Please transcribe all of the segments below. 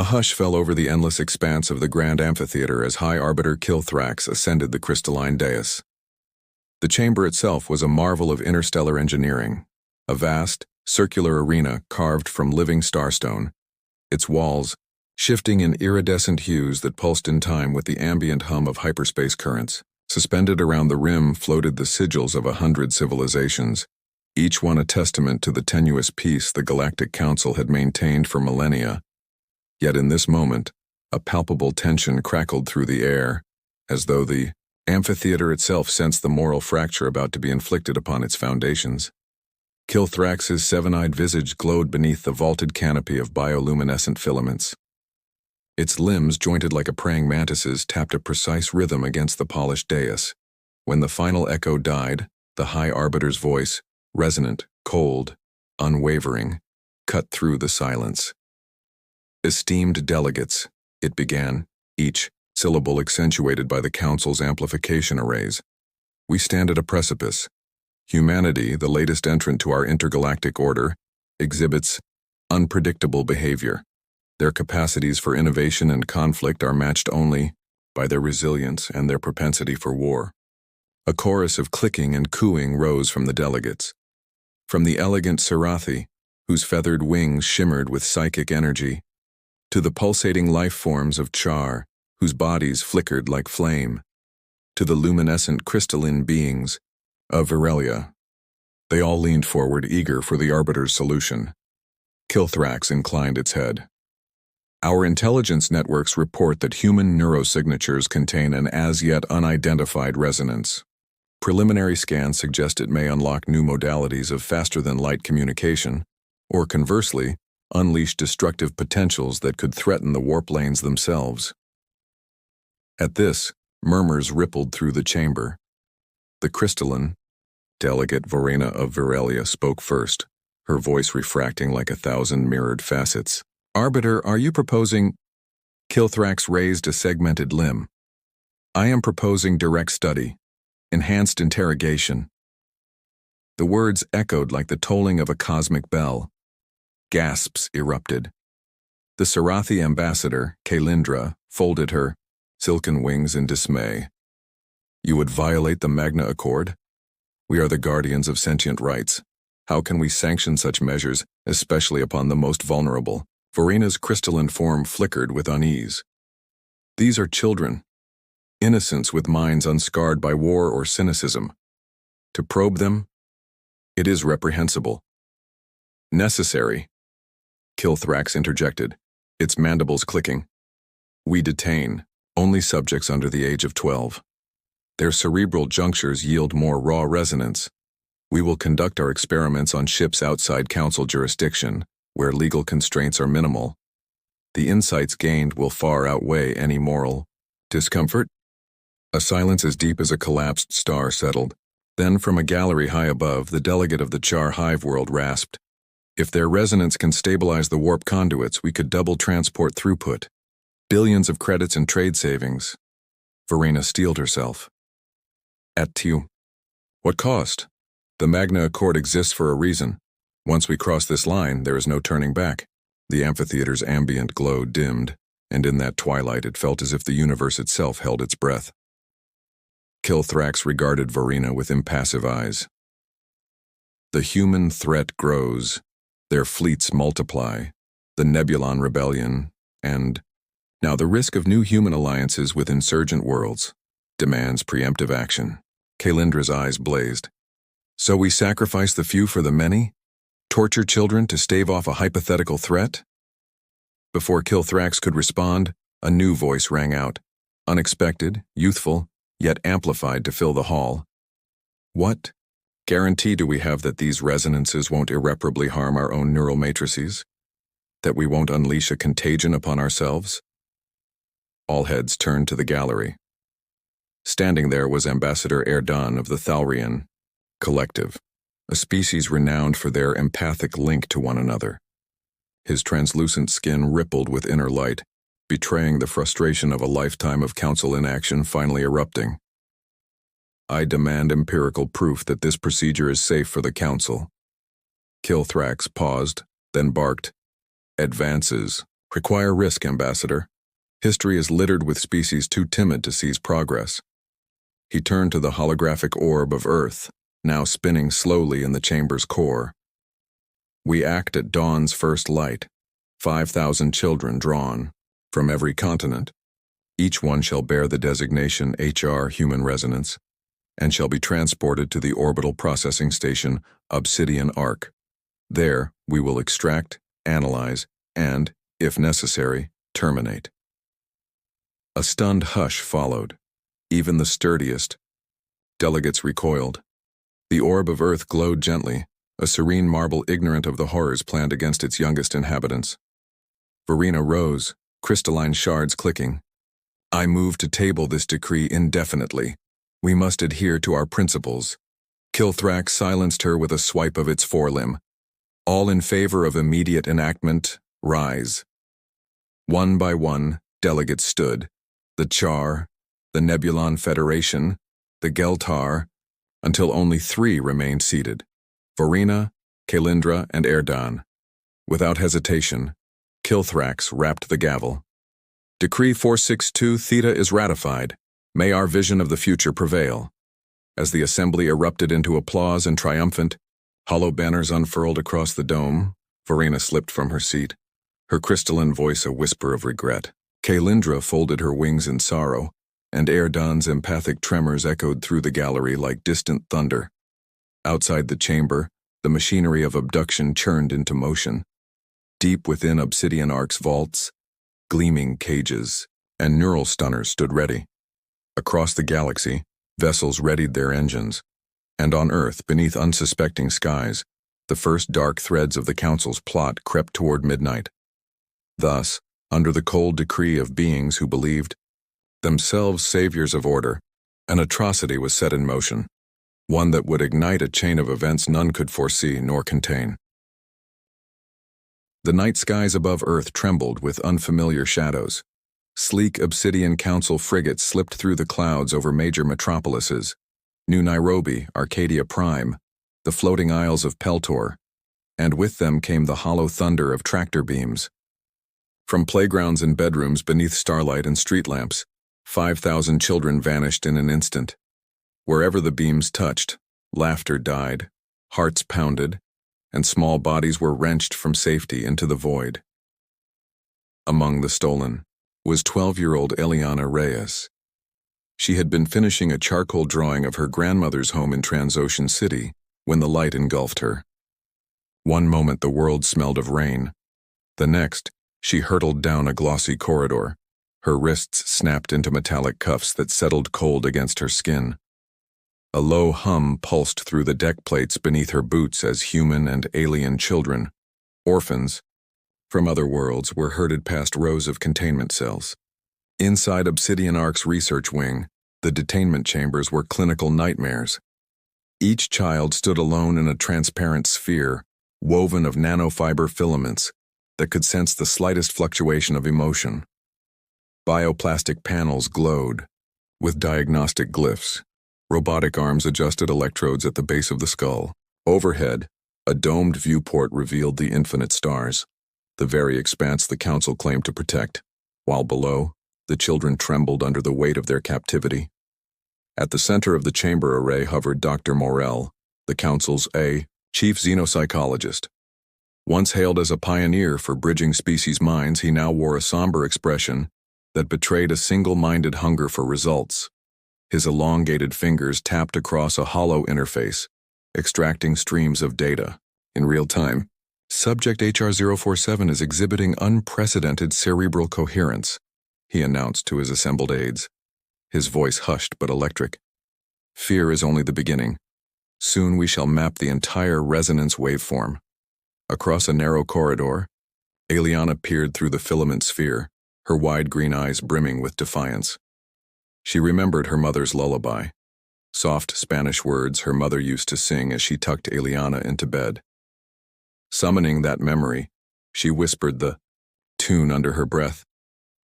A hush fell over the endless expanse of the grand amphitheater as High Arbiter Kilthrax ascended the crystalline dais. The chamber itself was a marvel of interstellar engineering, a vast, circular arena carved from living starstone, its walls shifting in iridescent hues that pulsed in time with the ambient hum of hyperspace currents. Suspended around the rim floated the sigils of 100 civilizations, each one a testament to the tenuous peace the Galactic Council had maintained for millennia. Yet in this moment, a palpable tension crackled through the air, as though the amphitheater itself sensed the moral fracture about to be inflicted upon its foundations. Kilthrax's seven-eyed visage glowed beneath the vaulted canopy of bioluminescent filaments. Its limbs, jointed like a praying mantis's, tapped a precise rhythm against the polished dais. When the final echo died, the High Arbiter's voice, resonant, cold, unwavering, cut through the silence. "Esteemed delegates," it began, each syllable accentuated by the Council's amplification arrays. "We stand at a precipice. Humanity, the latest entrant to our intergalactic order, exhibits unpredictable behavior. Their capacities for innovation and conflict are matched only by their resilience and their propensity for war." A chorus of clicking and cooing rose from the delegates. From the elegant Sarathi, whose feathered wings shimmered with psychic energy, to the pulsating life forms of Char, whose bodies flickered like flame, to the luminescent crystalline beings of Virelia. They all leaned forward, eager for the Arbiter's solution. Kilthrax inclined its head. "Our intelligence networks report that human neurosignatures contain an as-yet unidentified resonance. Preliminary scans suggest it may unlock new modalities of faster-than-light communication, or conversely, unleash destructive potentials that could threaten the warp lanes themselves." At this, murmurs rippled through the chamber. The crystalline delegate Verena of Virelia spoke first, her voice refracting like 1,000 mirrored facets. "Arbiter, are you proposing—" Kilthrax raised a segmented limb. "I am proposing direct study, enhanced interrogation." The words echoed like the tolling of a cosmic bell. Gasps erupted. The Sarathi ambassador, Kaelindra, folded her silken wings in dismay. "You would violate the Magna Accord? We are the guardians of sentient rights. How can we sanction such measures, especially upon the most vulnerable?" Verena's crystalline form flickered with unease. "These are children, innocents with minds unscarred by war or cynicism. To probe them, it is reprehensible." "Necessary," Kilthrax interjected, its mandibles clicking. "We detain only subjects under the age of 12. Their cerebral junctures yield more raw resonance. We will conduct our experiments on ships outside Council jurisdiction, where legal constraints are minimal. The insights gained will far outweigh any moral discomfort." A silence as deep as a collapsed star settled. Then from a gallery high above, the delegate of the Char hive world rasped, "If their resonance can stabilize the warp conduits, we could double transport throughput. Billions of credits and trade savings." Verena steeled herself. "At you. What cost? The Magna Accord exists for a reason. Once we cross this line, there is no turning back." The amphitheater's ambient glow dimmed, and in that twilight it felt as if the universe itself held its breath. Kilthrax regarded Verena with impassive eyes. "The human threat grows. Their fleets multiply. The Nebulon Rebellion, and now the risk of new human alliances with insurgent worlds, demands preemptive action." Kaelindra's eyes blazed. "So we sacrifice the few for the many? Torture children to stave off a hypothetical threat?" Before Kilthrax could respond, a new voice rang out, unexpected, youthful, yet amplified to fill the hall. "What guarantee do we have that these resonances won't irreparably harm our own neural matrices? That we won't unleash a contagion upon ourselves?" All heads turned to the gallery. Standing there was Ambassador Erdan of the Thalrian Collective, a species renowned for their empathic link to one another. His translucent skin rippled with inner light, betraying the frustration of a lifetime of council inaction finally erupting. "I demand empirical proof that this procedure is safe for the council." Kilthrax paused, then barked, "Advances, Require risk, Ambassador. History is littered with species too timid to seize progress. He turned to the holographic orb of Earth, now spinning slowly in the chamber's core. We act at dawn's first light, 5,000 children drawn from every continent. Each one shall bear the designation HR Human Resonance, and shall be transported to the orbital processing station Obsidian Arc. There, we will extract, analyze, and, if necessary, terminate. A stunned hush followed. Even the sturdiest delegates recoiled. The orb of Earth glowed gently, a serene marble ignorant of the horrors planned against its youngest inhabitants. Verena rose, crystalline shards clicking. I move to table this decree indefinitely. We must adhere to our principles. Kilthrax silenced her with a swipe of its forelimb. All in favor of immediate enactment, rise. One by one, delegates stood. The Char, the Nebulon Federation, the Geltar, until only 3 remained seated. Verena, Kalindra, and Erdan. Without hesitation, Kilthrax rapped the gavel. Decree 462 Theta is ratified. May our vision of the future prevail. As the assembly erupted into applause and triumphant, hollow banners unfurled across the dome, Verena slipped from her seat, her crystalline voice a whisper of regret. Kalindra folded her wings in sorrow, and Erdan's empathic tremors echoed through the gallery like distant thunder. Outside the chamber, the machinery of abduction churned into motion. Deep within Obsidian Arc's vaults, gleaming cages and neural stunners stood ready. Across the galaxy, vessels readied their engines, and on Earth, beneath unsuspecting skies, the first dark threads of the Council's plot crept toward midnight. Thus, under the cold decree of beings who believed themselves saviors of order, an atrocity was set in motion, one that would ignite a chain of events none could foresee nor contain. The night skies above Earth trembled with unfamiliar shadows. Sleek Obsidian Council frigates slipped through the clouds over major metropolises, New Nairobi, Arcadia Prime, the floating isles of Peltor, and with them came the hollow thunder of tractor beams. From playgrounds and bedrooms beneath starlight and street lamps, 5,000 children vanished in an instant. Wherever the beams touched, laughter died, hearts pounded, and small bodies were wrenched from safety into the void. Among the stolen was 12-year-old Eliana Reyes. She had been finishing a charcoal drawing of her grandmother's home in Transocean City when the light engulfed her. One moment the world smelled of rain. The next, she hurtled down a glossy corridor. Her wrists snapped into metallic cuffs that settled cold against her skin. A low hum pulsed through the deck plates beneath her boots as human and alien children, orphans, from other worlds, were herded past rows of containment cells. Inside Obsidian Arc's research wing, the detainment chambers were clinical nightmares. Each child stood alone in a transparent sphere, woven of nanofiber filaments that could sense the slightest fluctuation of emotion. Bioplastic panels glowed with diagnostic glyphs. Robotic arms adjusted electrodes at the base of the skull. Overhead, a domed viewport revealed the infinite stars, the very expanse the Council claimed to protect, while below, the children trembled under the weight of their captivity. At the center of the chamber array hovered Dr. Morell, the Council's chief xenopsychologist. Once hailed as a pioneer for bridging species minds, he now wore a somber expression that betrayed a single-minded hunger for results. His elongated fingers tapped across a hollow interface, extracting streams of data. In real time, Subject HR-047 is exhibiting unprecedented cerebral coherence, he announced to his assembled aides, his voice hushed but electric. Fear is only the beginning. Soon we shall map the entire resonance waveform. Across a narrow corridor, Eliana peered through the filament sphere, her wide green eyes brimming with defiance. She remembered her mother's lullaby, soft Spanish words her mother used to sing as she tucked Eliana into bed. Summoning that memory, she whispered the tune under her breath.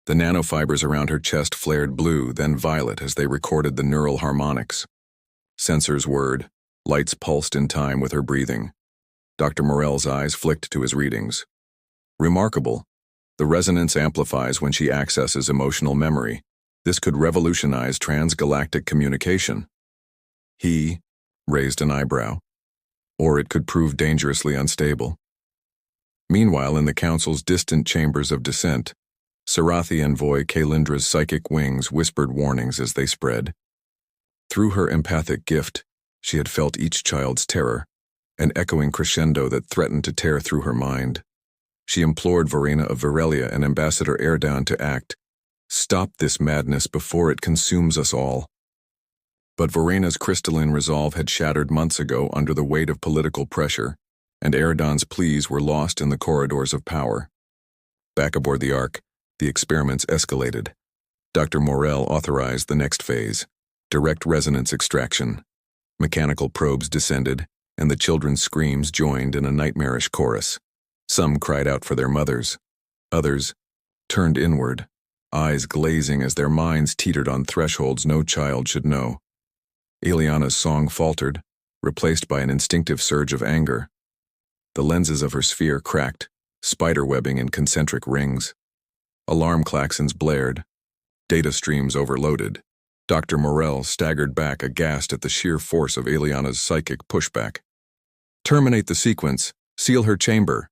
The nanofibers around her chest flared blue, then violet as they recorded the neural harmonics. Sensors whirred, lights pulsed in time with her breathing. Dr. Morell's eyes flicked to his readings. Remarkable, The resonance amplifies when she accesses emotional memory. This could revolutionize transgalactic communication. He raised an eyebrow. Or it could prove dangerously unstable. Meanwhile, in the Council's distant chambers of descent, Sarathi envoy Kalindra's psychic wings whispered warnings as they spread. Through her empathic gift, she had felt each child's terror, an echoing crescendo that threatened to tear through her mind. She implored Verena of Virelia and Ambassador Erdogan to act. Stop this madness before it consumes us all. But Verena's crystalline resolve had shattered months ago under the weight of political pressure, and Erdogan's pleas were lost in the corridors of power. Back aboard the Ark, the experiments escalated. Dr. Morel authorized the next phase, direct resonance extraction. Mechanical probes descended, and the children's screams joined in a nightmarish chorus. Some cried out for their mothers. Others turned inward, eyes glazing as their minds teetered on thresholds no child should know. Ileana's song faltered, replaced by an instinctive surge of anger. The lenses of her sphere cracked, spiderwebbing in concentric rings. Alarm klaxons blared. Data streams overloaded. Dr. Morel staggered back, aghast at the sheer force of Ileana's psychic pushback. Terminate the sequence, seal her chamber.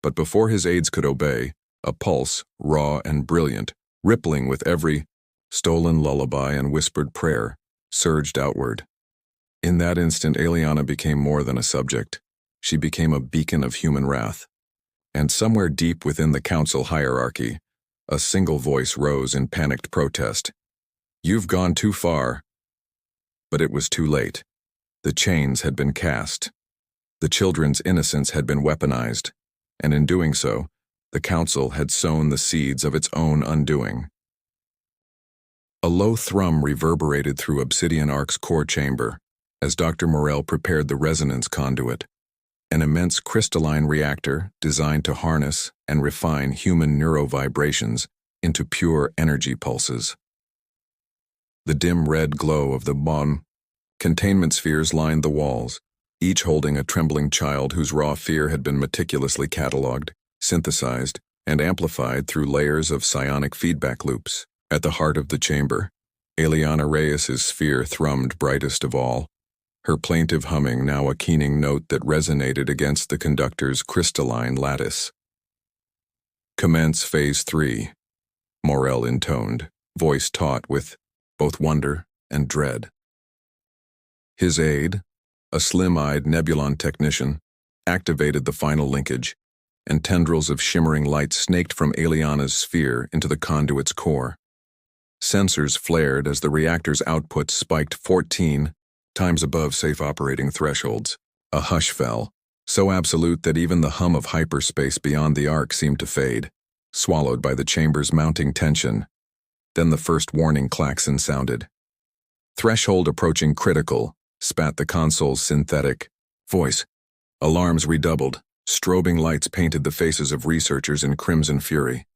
But before his aides could obey, a pulse, raw and brilliant, rippling with every stolen lullaby and whispered prayer, surged outward. In that instant, Ileana became more than a subject. She became a beacon of human wrath. And somewhere deep within the council hierarchy, a single voice rose in panicked protest. You've gone too far. But it was too late. The chains had been cast. The children's innocence had been weaponized, and in doing so, the council had sown the seeds of its own undoing. A low thrum reverberated through Obsidian Ark's core chamber as Dr. Morel prepared the resonance conduit, an immense crystalline reactor designed to harness and refine human neurovibrations into pure energy pulses. The dim red glow of the Bon containment spheres lined the walls, each holding a trembling child whose raw fear had been meticulously catalogued, synthesized, and amplified through layers of psionic feedback loops. At the heart of the chamber, Ileana Reyes's sphere thrummed brightest of all, her plaintive humming now a keening note that resonated against the conductor's crystalline lattice. Commence Phase 3, Morel intoned, voice taut with both wonder and dread. His aide, a slim-eyed Nebulon technician, activated the final linkage, and tendrils of shimmering light snaked from Ileana's sphere into the conduit's core. Sensors flared as the reactor's output spiked 14 times above safe operating thresholds. A hush fell, so absolute that even the hum of hyperspace beyond the Ark seemed to fade, swallowed by the chamber's mounting tension. Then the first warning klaxon sounded. Threshold approaching critical, spat the console's synthetic voice. Alarms redoubled. Strobing lights painted the faces of researchers in crimson fury.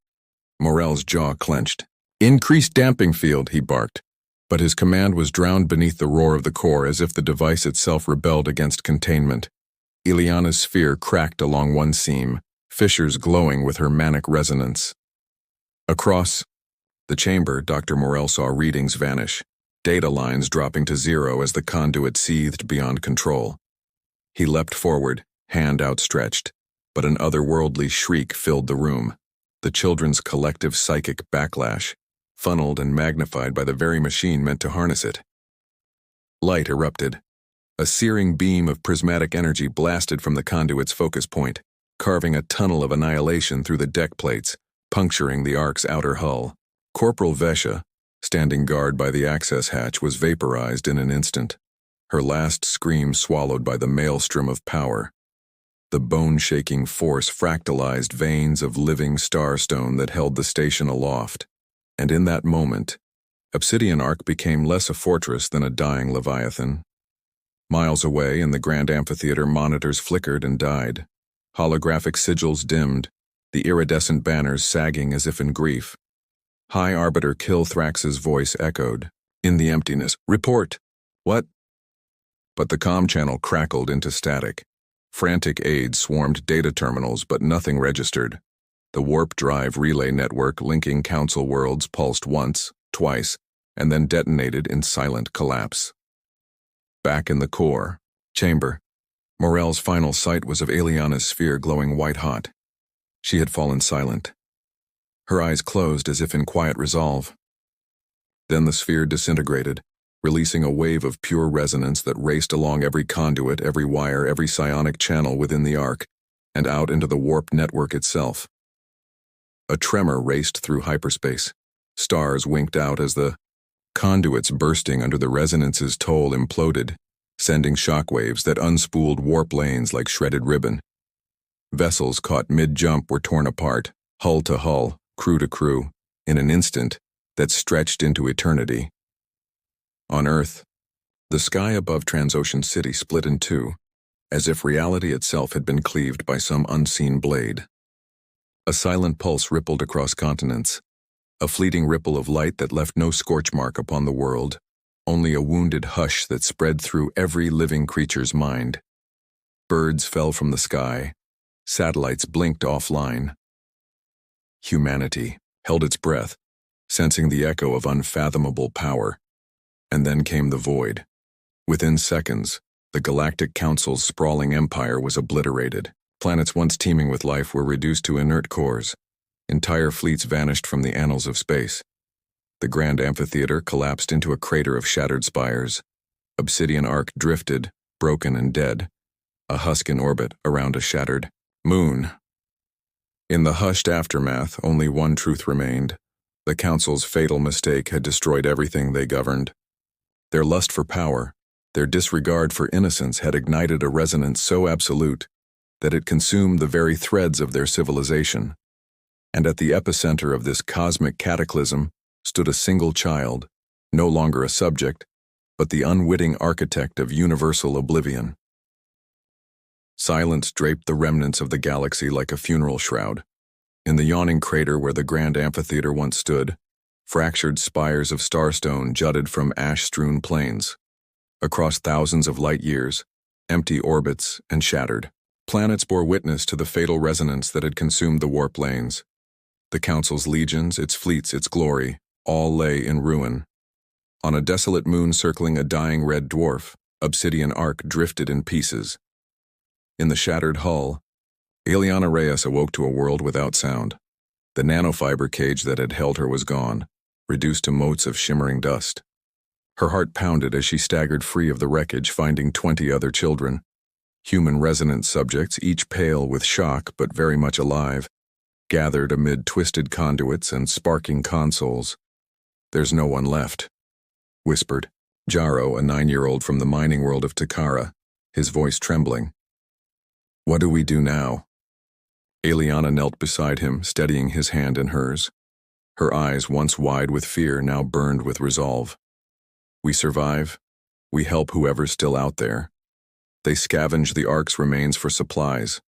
Morel's jaw clenched. Increased damping field, he barked. But his command was drowned beneath the roar of the core as if the device itself rebelled against containment. Ileana's sphere cracked along one seam, fissures glowing with her manic resonance. Across the chamber, Dr. Morel saw readings vanish, data lines dropping to zero as the conduit seethed beyond control. He leapt forward, hand outstretched, but an otherworldly shriek filled the room, the children's collective psychic backlash, funneled and magnified by the very machine meant to harness it. Light erupted. A searing beam of prismatic energy blasted from the conduit's focus point, carving a tunnel of annihilation through the deck plates, puncturing the Ark's outer hull. Corporal Vesha, standing guard by the access hatch, was vaporized in an instant, her last scream swallowed by the maelstrom of power. The bone-shaking force fractalized veins of living starstone that held the station aloft. And in that moment, Obsidian Ark became less a fortress than a dying leviathan. Miles away in the grand amphitheater, monitors flickered and died. Holographic sigils dimmed, the iridescent banners sagging as if in grief. High Arbiter Kilthrax's voice echoed. In the emptiness, report! What? But the comm channel crackled into static. Frantic aides swarmed data terminals, but nothing registered. The warp drive relay network linking Council worlds pulsed once, twice, and then detonated in silent collapse. Back in the core chamber, Morel's final sight was of Eliana's sphere glowing white-hot. She had fallen silent. Her eyes closed as if in quiet resolve. Then the sphere disintegrated, releasing a wave of pure resonance that raced along every conduit, every wire, every psionic channel within the arc, and out into the warp network itself. A tremor raced through hyperspace. Stars winked out as the conduits bursting under the resonance's toll imploded, sending shockwaves that unspooled warp lanes like shredded ribbon. Vessels caught mid-jump were torn apart, hull to hull, crew to crew, in an instant that stretched into eternity. On Earth, the sky above Transocean City split in two, as if reality itself had been cleaved by some unseen blade. A silent pulse rippled across continents, a fleeting ripple of light that left no scorch mark upon the world, only a wounded hush that spread through every living creature's mind. Birds fell from the sky, satellites blinked offline. Humanity held its breath, sensing the echo of unfathomable power. And then came the void. Within seconds, the Galactic Council's sprawling empire was obliterated. Planets once teeming with life were reduced to inert cores. Entire fleets vanished from the annals of space. The grand amphitheater collapsed into a crater of shattered spires. Obsidian Arc drifted, broken and dead, a husk in orbit around a shattered moon. In the hushed aftermath, only one truth remained. The Council's fatal mistake had destroyed everything they governed. Their lust for power, their disregard for innocence had ignited a resonance so absolute that it consumed the very threads of their civilization. And at the epicenter of this cosmic cataclysm stood a single child, no longer a subject, but the unwitting architect of universal oblivion. Silence draped the remnants of the galaxy like a funeral shroud. In the yawning crater where the grand amphitheater once stood, fractured spires of starstone jutted from ash-strewn plains. Across thousands of light years, empty orbits and shattered. Planets bore witness to the fatal resonance that had consumed the warp lanes. The Council's legions, its fleets, its glory, all lay in ruin. On a desolate moon circling a dying red dwarf, Obsidian Arc drifted in pieces. In the shattered hull, Eliana Reyes awoke to a world without sound. The nanofiber cage that had held her was gone, reduced to motes of shimmering dust. Her heart pounded as she staggered free of the wreckage, finding 20 other children. Human resonance subjects, each pale with shock but very much alive, gathered amid twisted conduits and sparking consoles. "There's no one left," whispered Jaro, a 9-year-old from the mining world of Takara, his voice trembling. "What do we do now?" Eliana knelt beside him, steadying his hand in hers. Her eyes, once wide with fear, now burned with resolve. "We survive. We help whoever's still out there." They scavenge the Ark's remains for supplies,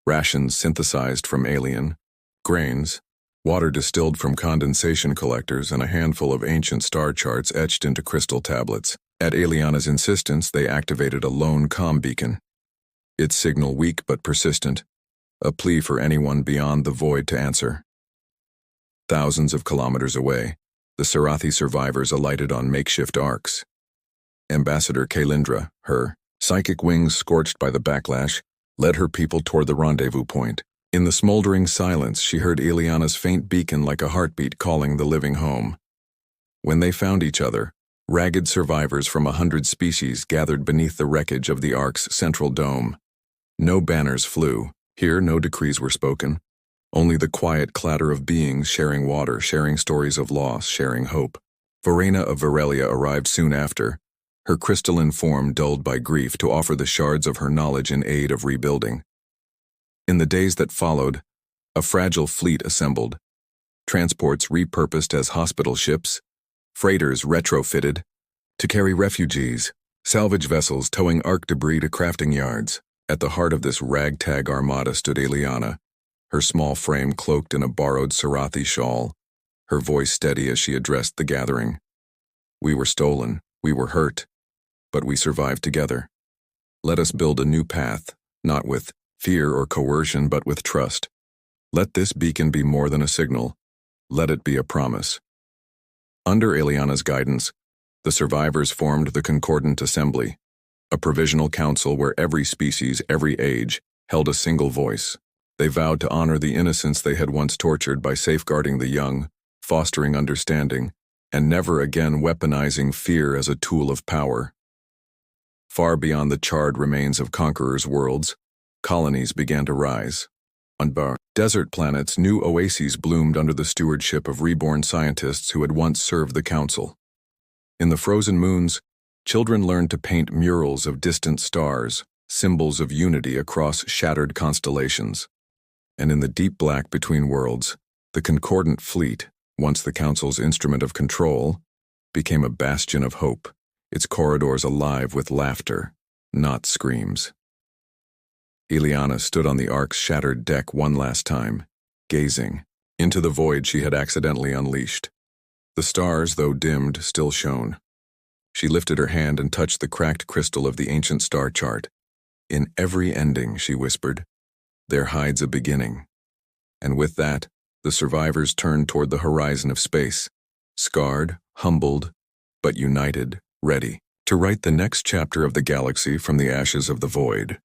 rations synthesized from alien, grains, water distilled from condensation collectors, and a handful of ancient star charts etched into crystal tablets. At Eliana's insistence, they activated a lone comm beacon. Its signal weak but persistent, a plea for anyone beyond the void to answer. Thousands of kilometers away, the Sarathi survivors alighted on makeshift arcs. Ambassador Kaelindra, her psychic wings scorched by the backlash, led her people toward the rendezvous point. In the smoldering silence, she heard Eliana's faint beacon like a heartbeat calling the living home. When they found each other, ragged survivors from 100 species gathered beneath the wreckage of the Ark's central dome. No banners flew. Here, no decrees were spoken. Only the quiet clatter of beings sharing water, sharing stories of loss, sharing hope. Verena of Varelia arrived soon after, her crystalline form dulled by grief, to offer the shards of her knowledge in aid of rebuilding. In the days that followed, a fragile fleet assembled. Transports repurposed as hospital ships, freighters retrofitted to carry refugees, salvage vessels towing Ark debris to crafting yards. At the heart of this ragtag armada stood Eliana, her small frame cloaked in a borrowed Sarathi shawl, her voice steady as she addressed the gathering. "We were stolen, we were hurt, but we survived together. Let us build a new path, not with fear or coercion, but with trust. Let this beacon be more than a signal. Let it be a promise. Under Eliana's guidance, the survivors formed the Concordant Assembly, a provisional council where every species, every age, held a single voice. They vowed to honor the innocents they had once tortured by safeguarding the young, fostering understanding, and never again weaponizing fear as a tool of power. Far beyond the charred remains of conquerors' worlds, colonies began to rise. On desert planets, new oases bloomed under the stewardship of reborn scientists who had once served the Council. In the frozen moons, children learned to paint murals of distant stars, symbols of unity across shattered constellations. And in the deep black between worlds, the Concordant Fleet, once the Council's instrument of control, became a bastion of hope, its corridors alive with laughter, not screams. Eliana stood on the Ark's shattered deck one last time, gazing into the void she had accidentally unleashed. The stars, though dimmed, still shone. She lifted her hand and touched the cracked crystal of the ancient star chart. In every ending, she whispered, there hides a beginning. And with that, the survivors turned toward the horizon of space, scarred, humbled, but united, ready to write the next chapter of the galaxy from the ashes of the void.